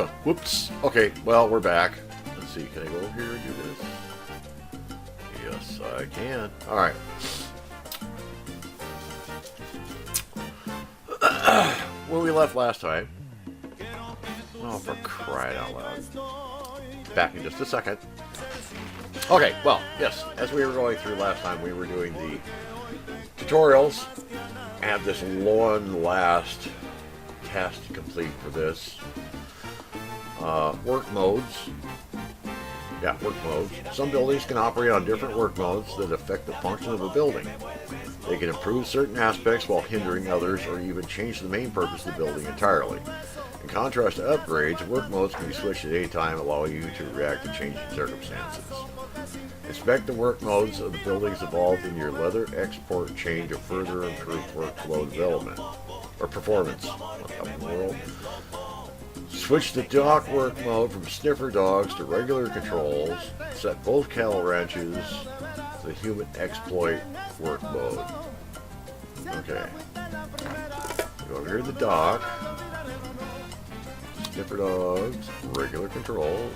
Whoops. Okay, well, we're back. Let's see, can I go over here and do this? Yes, I can. Alright. Where we left last time. Oh, for crying out loud. Back in just a second. Okay, well, yes, as we were going through last time, we were doing the tutorials. I have this long last task to complete for this. Work modes. Yeah, work modes. Some buildings can operate on different work modes that affect the function of a building. They can improve certain aspects while hindering others, or even change the main purpose of the building entirely. In contrast to upgrades, work modes can be switched at any time, allowing you to react to changing circumstances. Inspect the work modes of the buildings involved in your leather export chain to further improve workflow development or performance. What in the world? Switch the dock work mode from sniffer dogs to regular controls. Set both cattle ranches to the human exploit work mode. Okay. Go over here to the dock. Sniffer dogs, regular controls.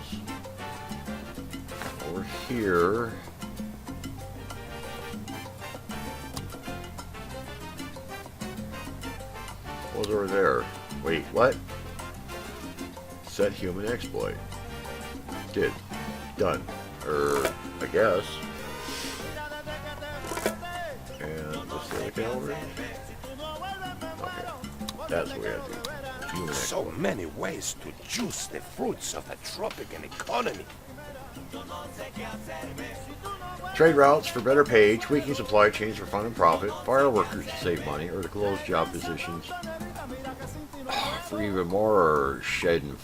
Over here. What was over there? Wait, what? Set human exploit. Did. Done. I guess. And what's the other calendar? Okay. That's what we have to do. Human So exploit. many ways to juice the fruits of a tropical economy. Trade routes for better pay, tweaking supply chains for fun and profit, fire workers to save money, or to close job positions for even more schadenfreude.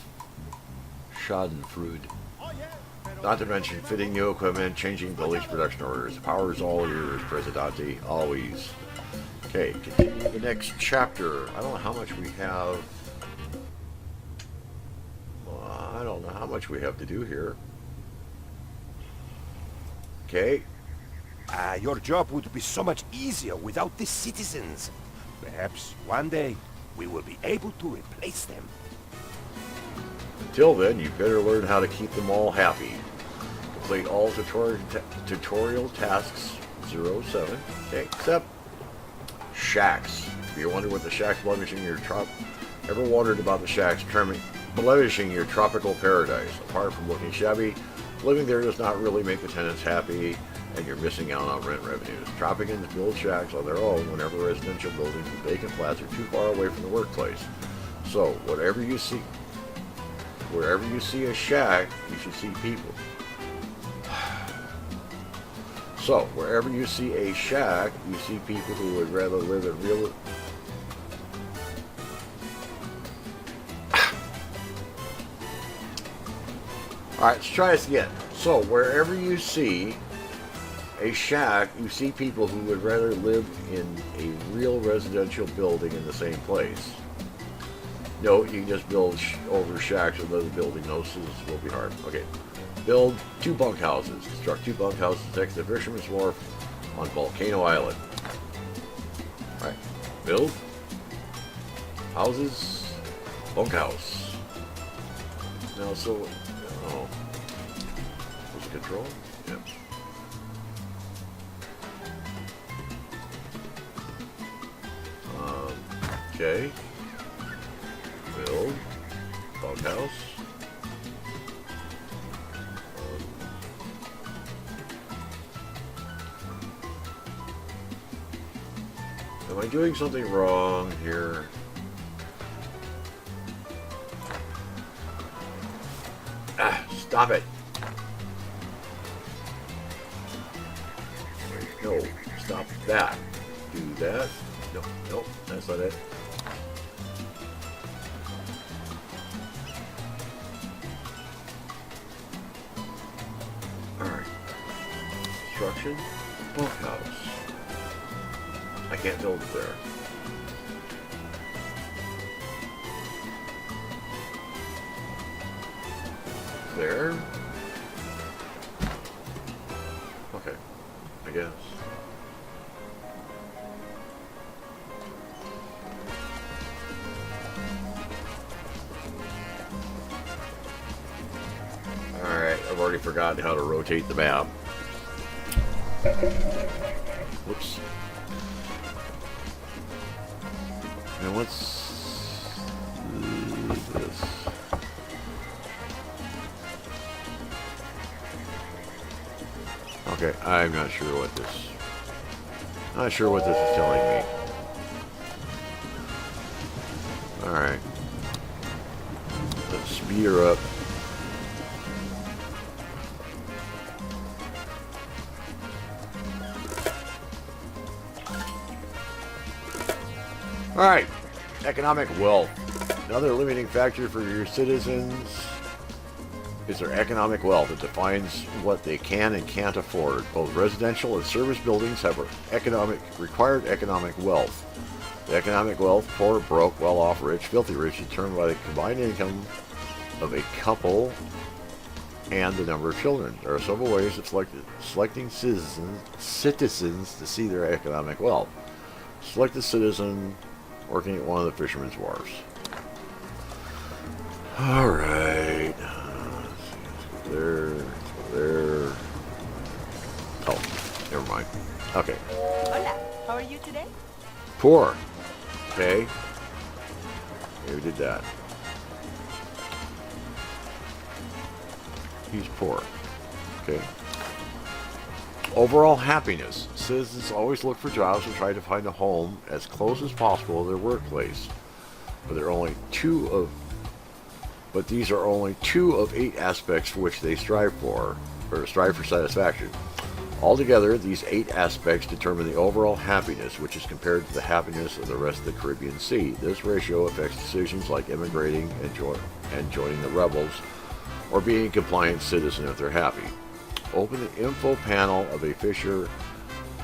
Not to mention fitting new equipment, changing buildings production orders. The power is all yours, Presidente, always. Okay, continue the next chapter. I don't know how much we have. I don't know how much we have to do here. Okay. Your job would be so much easier without the citizens. Perhaps one day we will be able to replace them. Until then, you better learn how to keep them all happy. Complete all tutorial tasks 07. Okay, except shacks. If you wonder what the shacks blemishing your ever wondered about the shacks blemishing your tropical paradise? Apart from looking shabby, living there does not really make the tenants happy, and you're missing out on rent revenues. Tropicans build shacks on their own whenever residential buildings and vacant flats are too far away from the workplace. So, wherever you see a shack, you should see people. So, wherever you see a shack, you see people who would rather live in real... Alright, let's try this again. So, wherever you see a shack, you see people who would rather live in a real residential building in the same place. No, you can just build over shacks with other building. No, this will be hard. Okay. Build 2 bunkhouses. Construct 2 bunkhouses next to the Fisherman's Wharf on Volcano Island. Alright. Build. Houses. Bunkhouse. Now, so... Oh. Was it control? Yep. Okay. Build. Bunkhouse. Am I doing something wrong here? Stop it. Wait, no, stop that. Do that. No, no, that's not it. Alright. Construction. Bunkhouse. I can't build it there. There? Okay, I guess. already forgotten how to rotate the map. Whoops. And what's this? Okay, I'm not sure what this. Not sure what this is telling me. Alright. Let's speed her up. Alright. Economic wealth. Another limiting factor for your citizens is their economic wealth. It defines what they can and can't afford. Both residential and service buildings have required economic wealth. The economic wealth, poor, broke, well-off, rich, filthy rich, is determined by the combined income of a couple and the number of children. There are several ways of selecting citizens to see their economic wealth. Select a citizen working at one of the fishermen's wharves. Alright. There. Oh, never mind. Okay. Hola, how are you today? Poor. Okay. Maybe we did that. He's poor. Okay. Overall happiness. Citizens always look for jobs and try to find a home as close as possible to their workplace. But these are only two of 8 aspects for which they strive for satisfaction. Altogether, these 8 aspects determine the overall happiness, which is compared to the happiness of the rest of the Caribbean Sea. This ratio affects decisions like immigrating and joining the rebels, or being a compliant citizen if they're happy. Open the info panel of a fisher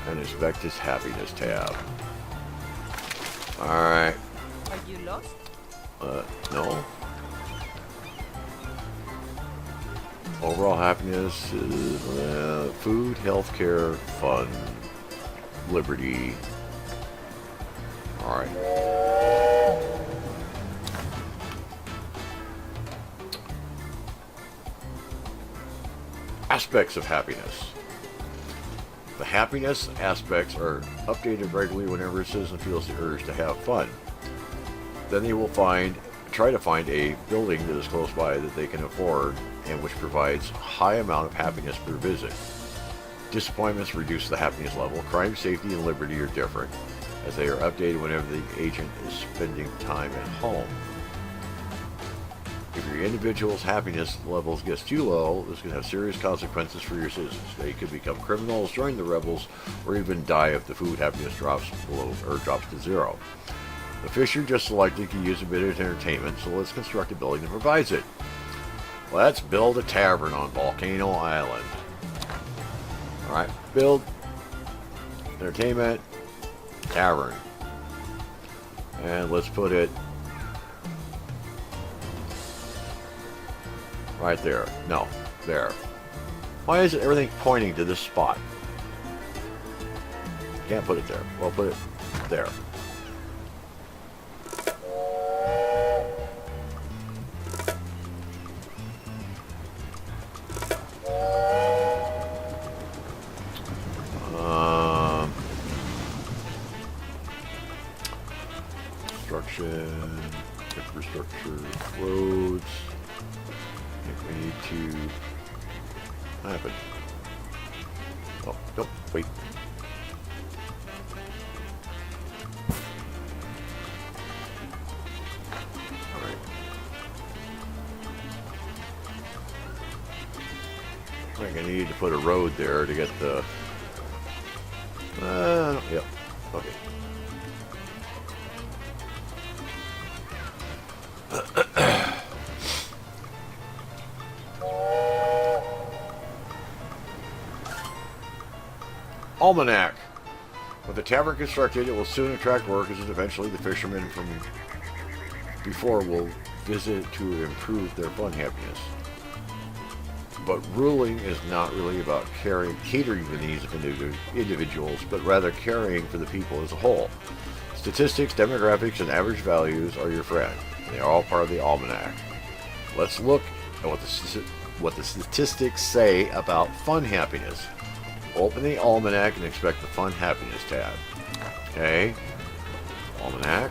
and inspect his happiness tab. Alright. Are you lost? No. Overall happiness is food, healthcare, fun, liberty. Alright. Aspects of happiness. The happiness aspects are updated regularly whenever a citizen feels the urge to have fun. Then they will try to find a building that is close by that they can afford and which provides a high amount of happiness per visit. Disappointments reduce the happiness level. Crime, safety, and liberty are different, as they are updated whenever the agent is spending time at home. If your individual's happiness levels gets too low, this can have serious consequences for your citizens. They could become criminals, join the rebels, or even die if the food happiness drops to 0. The fisher just selected can use a bit of entertainment, so let's construct a building that provides it. Let's build a tavern on Volcano Island. Alright, build, entertainment, tavern. And let's put it right there. No, there. Why is everything pointing to this spot? Can't put it there. Well, put it there. Construction, infrastructure, roads. I think we need to. What happened? Oh, nope, wait. Alright. I think I needed to put a road there to get the. Yep. Okay. Almanac. With the tavern constructed, it will soon attract workers, and eventually the fishermen from before will visit to improve their fun happiness. But ruling is not really about catering the needs of individuals, but rather caring for the people as a whole. Statistics, demographics, and average values are your friend. They are all part of the almanac. Let's look at what what the statistics say about fun happiness. Open the almanac and expect the fun happiness tab. Okay. Almanac.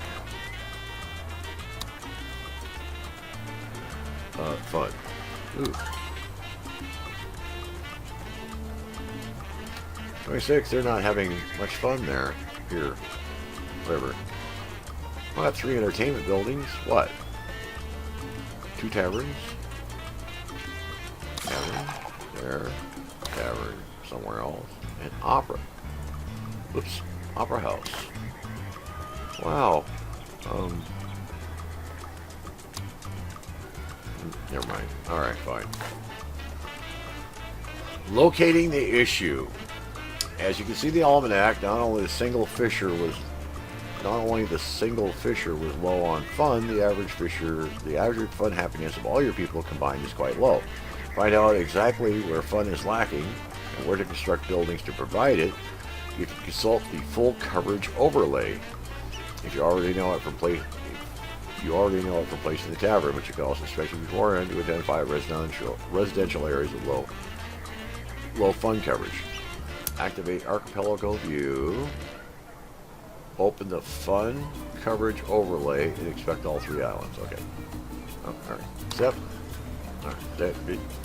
Fun. Ooh. 26, they're not having much fun there. Here. Whatever. Well, got 3 entertainment buildings. What? 2 taverns. Tavern. There. Tavern. Somewhere else. And opera. Oops. Opera house. Wow. Never mind. Alright, fine. Locating the issue. As you can see, the almanac, not only the single fisher was low on fun, the average fun happiness of all your people combined is quite low. Find out exactly where fun is lacking and where to construct buildings to provide it. You can consult the full coverage overlay. If you already know it from placing the tavern, but you can also inspect it beforehand to identify residential areas with low fun coverage. Activate archipelago view. Open the fun coverage overlay and expect all 3 islands. Okay. Oh, all right. Step. All right. That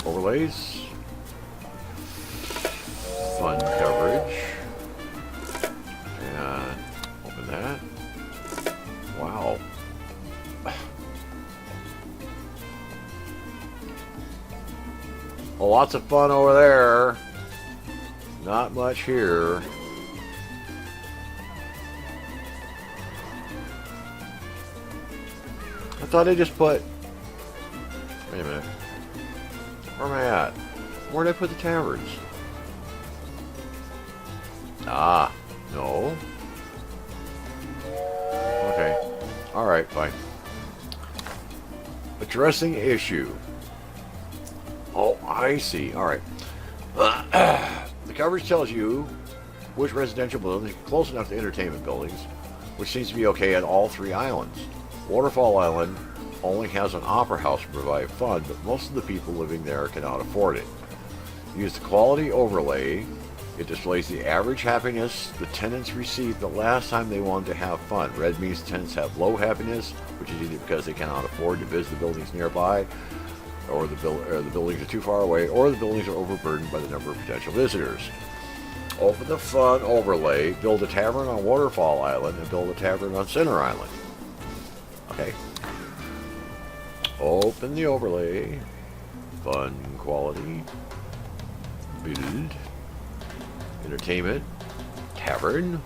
overlays. Fun coverage. And open that. Wow. Well, lots of fun over there. Not much here. I thought I just put... Wait a minute. Where am I at? Where did I put the taverns? Ah, no. Okay. Alright, fine. Addressing issue. Oh, I see. Alright. The coverage tells you which residential buildings are close enough to entertainment buildings, which seems to be okay at all 3 islands. Waterfall Island only has an opera house to provide fun, but most of the people living there cannot afford it. Use the quality overlay. It displays the average happiness the tenants received the last time they wanted to have fun. Red means tenants have low happiness, which is either because they cannot afford to visit the buildings nearby, or the buildings are too far away, or the buildings are overburdened by the number of potential visitors. Open the fun overlay, build a tavern on Waterfall Island, and build a tavern on Center Island. Okay. Open the overlay, fun quality, build, entertainment, tavern.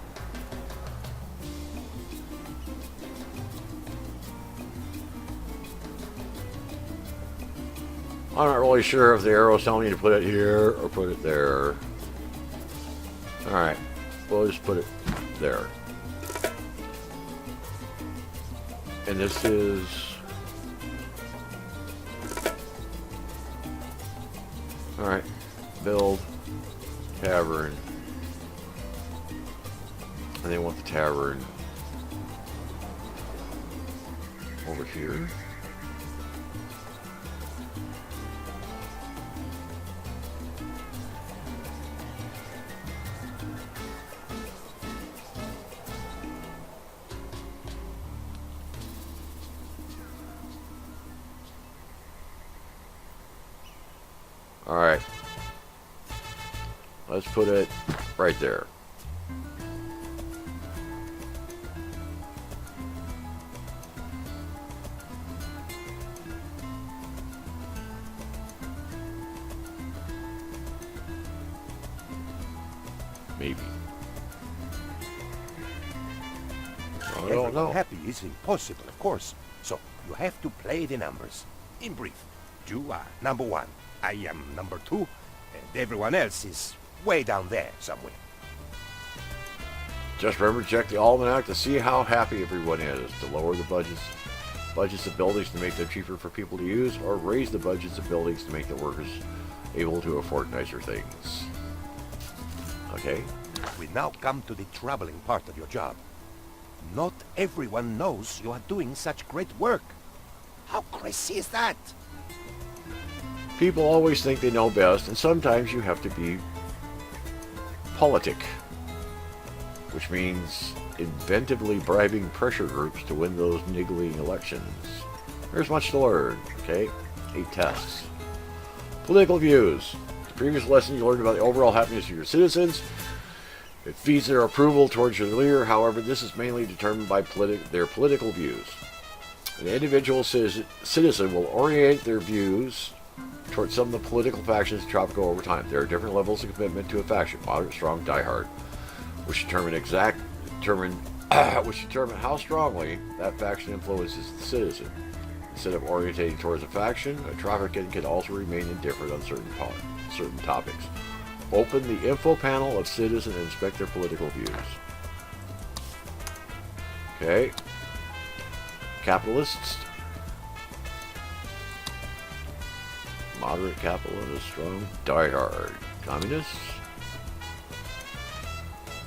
I'm not really sure if the arrow's telling me to put it here or put it there. Alright, we'll just put it there. And this is... Alright, build, tavern. And they want the tavern over here. Alright. Let's put it right there. Maybe. I don't know. Happy is impossible, of course. So you have to play the numbers. In brief, you are number 1. I am number 2, and everyone else is way down there somewhere. Just remember to check the almanac to see how happy everyone is. To lower the budgets of buildings to make them cheaper for people to use, or raise the budgets of buildings to make the workers able to afford nicer things. Okay? We now come to the troubling part of your job. Not everyone knows you are doing such great work. How crazy is that? People always think they know best, and sometimes you have to be politic, which means inventively bribing pressure groups to win those niggling elections. There's much to learn, okay? 8 tests. Political views. The previous lesson you learned about the overall happiness of your citizens. It feeds their approval towards your leader. However, this is mainly determined by their political views. An individual citizen will orient their views towards some of the political factions in Tropico over time. There are different levels of commitment to a faction: moderate, strong, diehard, which determine how strongly that faction influences the citizen. Instead of orientating towards a faction, a Tropican can also remain indifferent on certain topics. Open the info panel of citizens and inspect their political views. Okay. Capitalists. Moderate capitalist, strong, diehard. Communists.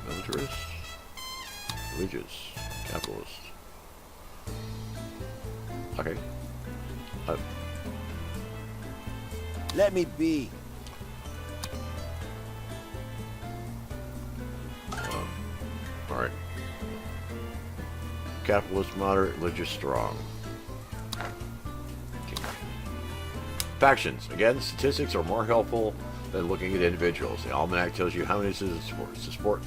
Militarists. Religious. Capitalists. Okay. Let me be. Alright. Capitalist, moderate, religious, strong. Okay. Factions. Again, statistics are more helpful than looking at individuals. The almanac tells you how many citizens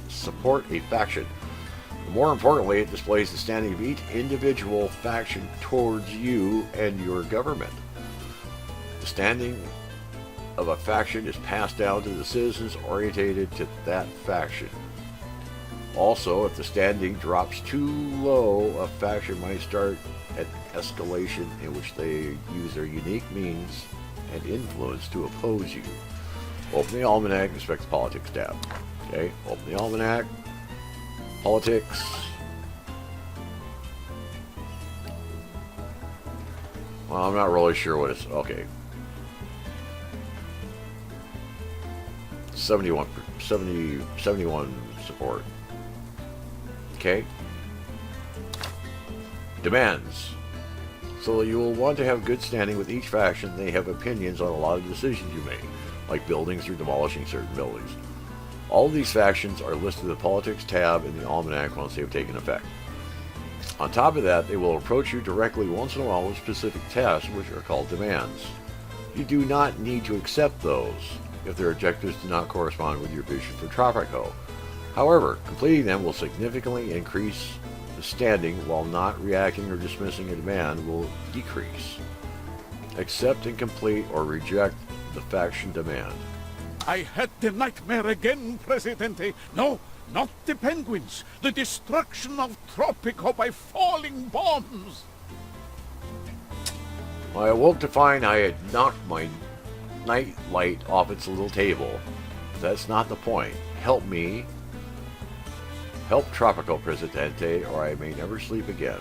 support a faction. But more importantly, it displays the standing of each individual faction towards you and your government. The standing of a faction is passed down to the citizens orientated to that faction. Also, if the standing drops too low, a faction might start an escalation in which they use their unique means and influence to oppose you. Open the almanac, inspect the politics tab. Okay, open the almanac. Politics. Well, I'm not really sure what it's... Okay. 71 support. Okay. Demands. So you will want to have good standing with each faction. They have opinions on a lot of decisions you make, like buildings or demolishing certain buildings. All of these factions are listed in the Politics tab in the Almanac once they have taken effect. On top of that, they will approach you directly once in a while with specific tasks, which are called demands. You do not need to accept those if their objectives do not correspond with your vision for Tropico. However, completing them will significantly increase the standing, while not reacting or dismissing a demand will decrease. Accept and complete or reject the faction demand. I had the nightmare again, Presidente. No, not the penguins. The destruction of Tropico by falling bombs. I awoke to find I had knocked my night light off its little table. That's not the point. Help me. Help Tropico, Presidente, or I may never sleep again.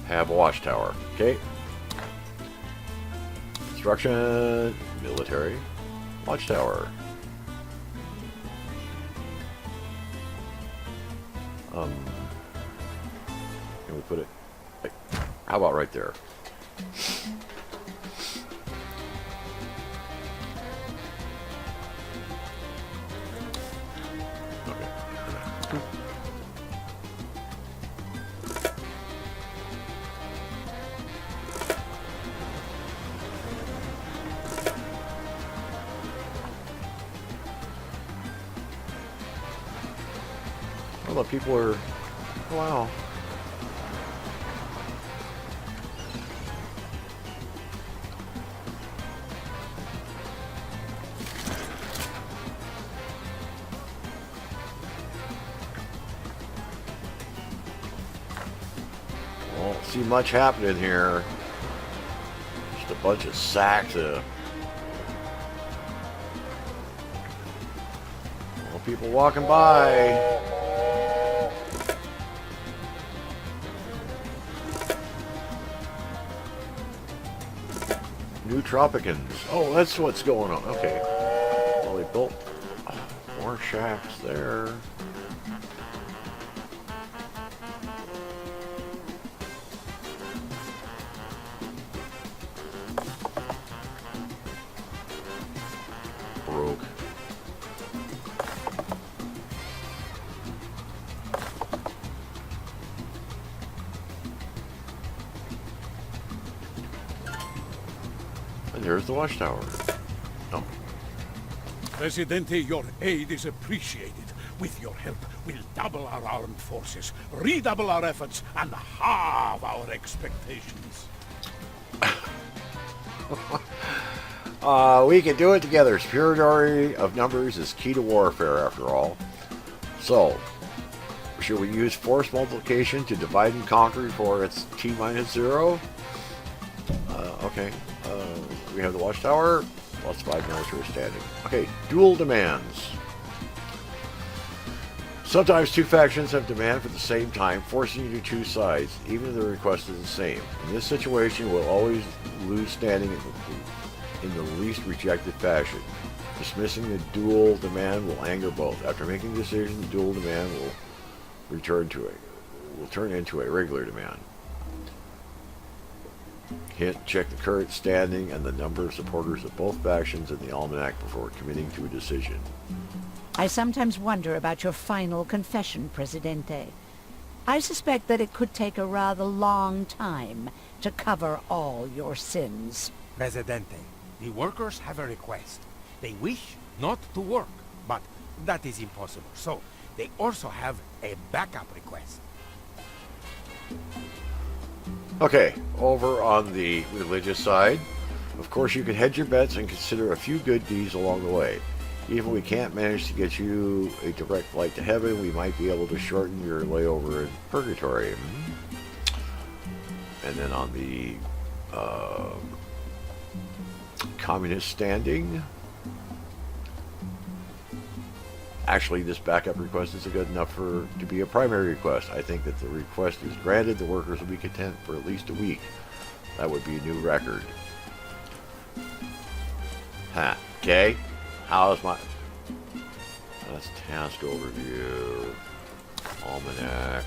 Have a watchtower. Okay. Construction. Military. Watchtower. Can we put it... How about right there? Well, the people are... Wow. Won't see much happening here. Just a bunch of sacks of... Well, people walking by. New Tropicans. Oh, that's what's going on. Okay. Well, they built more shacks there. And there's the watchtower. Oh. Presidente, your aid is appreciated. With your help, we'll double our armed forces, redouble our efforts, and halve our expectations. We can do it together. Superiority of numbers is key to warfare, after all. So, should we use force multiplication to divide and conquer for its T-0? Okay. We have the watchtower. +5 military standing. Okay, dual demands. Sometimes two factions have demand for the same time, forcing you to choose sides, even if the request is the same. In this situation, we'll always lose standing in the least rejected faction. Dismissing the dual demand will anger both. After making the decision, the dual demand will turn into a regular demand. Hint, check the current standing and the number of supporters of both factions in the almanac before committing to a decision. I sometimes wonder about your final confession, Presidente. I suspect that it could take a rather long time to cover all your sins. Presidente, the workers have a request. They wish not to work, but that is impossible. So, they also have a backup request. Okay, over on the religious side, of course you can hedge your bets and consider a few good deeds along the way. Even if we can't manage to get you a direct flight to heaven, we might be able to shorten your layover in purgatory. And then on the communist standing, actually this backup request is good enough to be a primary request. I think that the request is granted, the workers will be content for at least a week. That would be a new record. Okay. How's my... That's task overview. Almanac.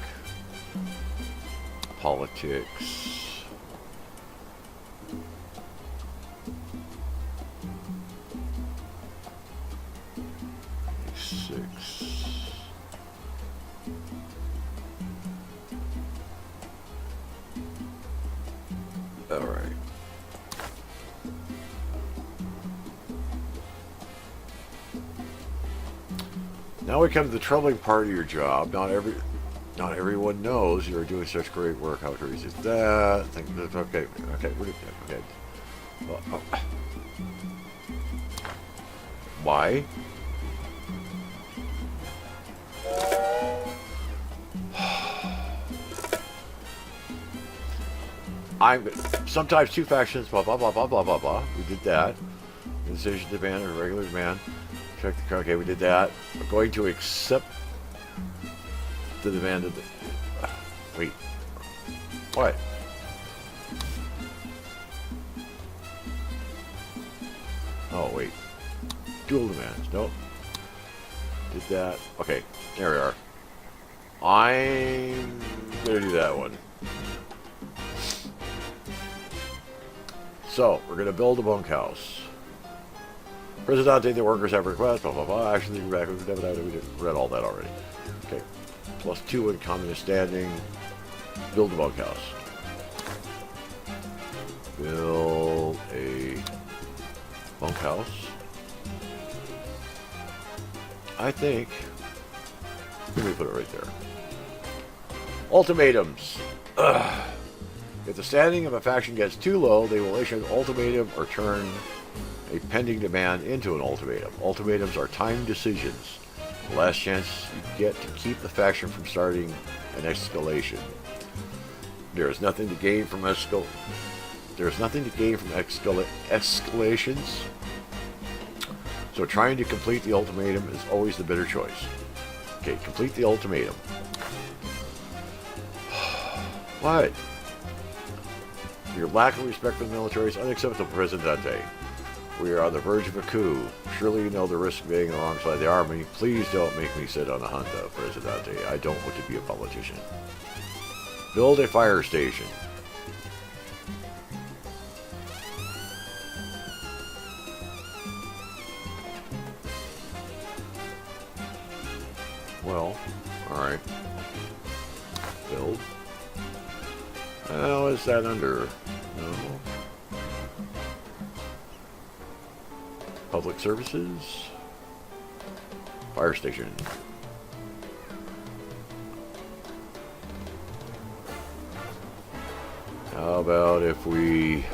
Politics. Six. All right. Now we come to the troubling part of your job. Not everyone knows you're doing such great work. How crazy is that? Okay. Why? Sometimes two factions. Blah blah blah blah blah blah blah. We did that. Decision demand or regular demand. Check the card. Okay, we did that. We're going to accept the demand of the... Wait. What? Oh, wait. Dual demands. Nope. Did that. Okay, there we are. I'm going to do that one. So, we're going to build a bunkhouse. Presidente, the workers have requests, blah, blah, blah. Actually, we read all that already. Okay. +2 in communist standing. Build a bunkhouse. Build a bunkhouse. I think... Let me put it right there. Ultimatums. If the standing of a faction gets too low, they will issue an ultimatum or turn a pending demand into an ultimatum. Ultimatums are timed decisions. The last chance you get to keep the faction from starting an escalation. There is nothing to gain from escalations. So trying to complete the ultimatum is always the better choice. Okay, complete the ultimatum. What? Your lack of respect for the military is unacceptable, Presidente. We are on the verge of a coup. Surely you know the risk of being alongside the army. Please don't make me sit on a junta, Presidente. I don't want to be a politician. Build a fire station. Well, alright. Build. How is that under? No. Public services. Fire station. How about if we...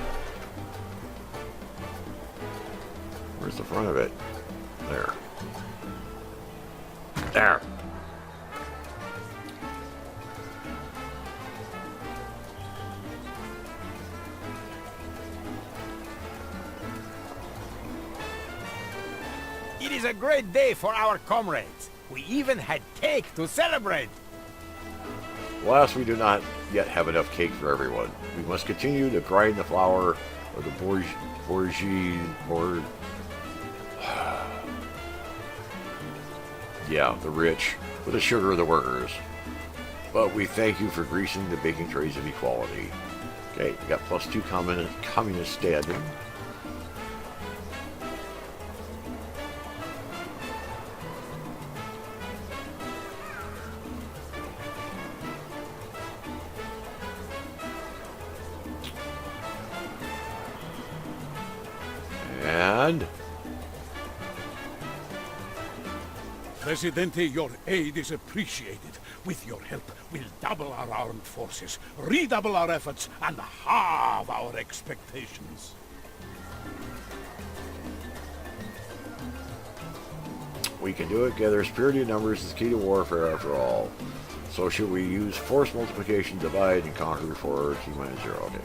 Where's the front of it? There. There. It is a great day for our comrades. We even had cake to celebrate. Alas, we do not yet have enough cake for everyone. We must continue to grind the flour of the yeah, the rich, with the sugar of the workers. But we thank you for greasing the baking trays of equality. Okay, we got +2 communist standing. And Presidente, your aid is appreciated. With your help, we'll double our armed forces, redouble our efforts, and halve our expectations. we can do it together. Superiority in numbers is key to warfare after all. So should we use force multiplication, divide, and conquer for T minus 0? Okay.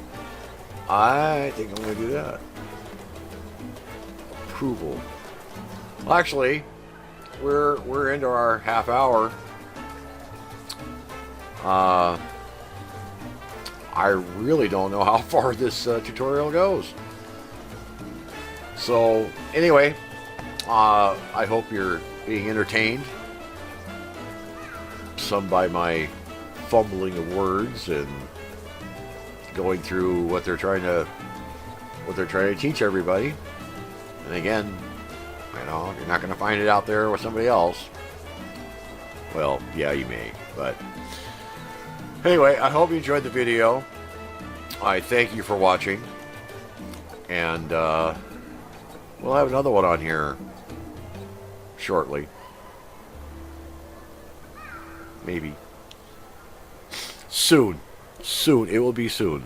I think I'm going to do that. Approval. Well, actually, we're into our half hour. I really don't know how far this tutorial goes. So anyway, I hope you're being entertained. Some by my fumbling of words and going through what they're trying to teach everybody. And again, you know, you're not going to find it out there with somebody else. Well, yeah, you may, but anyway, I hope you enjoyed the video. I thank you for watching, and we'll have another one on here shortly. Maybe. Soon. Soon. It will be soon.